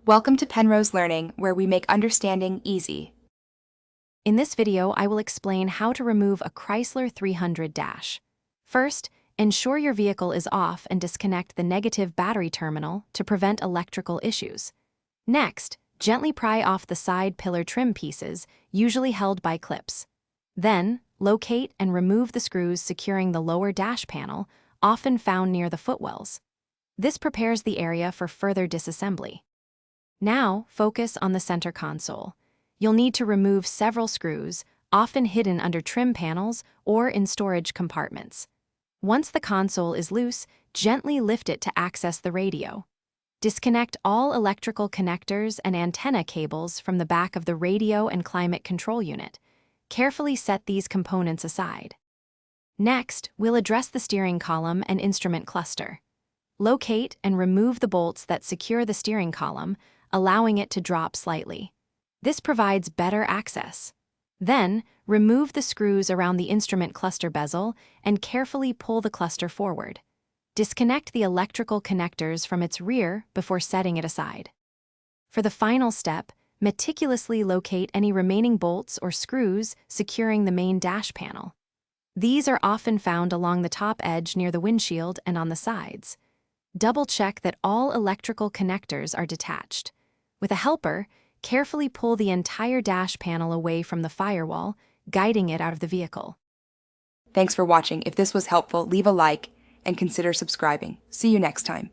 Welcome to Penrose Learning, where we make understanding easy. In this video, I will explain how to remove a Chrysler 300 dash. First, ensure your vehicle is off and disconnect the negative battery terminal to prevent electrical issues. Next, gently pry off the side pillar trim pieces, usually held by clips. Then, locate and remove the screws securing the lower dash panel, often found near the footwells. This prepares the area for further disassembly. Now, focus on the center console. You'll need to remove several screws, often hidden under trim panels or in storage compartments. Once the console is loose, gently lift it to access the radio. Disconnect all electrical connectors and antenna cables from the back of the radio and climate control unit. Carefully set these components aside. Next, we'll address the steering column and instrument cluster. Locate and remove the bolts that secure the steering column, allowing it to drop slightly. This provides better access. Then, remove the screws around the instrument cluster bezel and carefully pull the cluster forward. Disconnect the electrical connectors from its rear before setting it aside. For the final step, meticulously locate any remaining bolts or screws securing the main dash panel. These are often found along the top edge near the windshield and on the sides. Double-check that all electrical connectors are detached. With a helper, carefully pull the entire dash panel away from the firewall, guiding it out of the vehicle. Thanks for watching. If this was helpful, leave a like and consider subscribing. See you next time.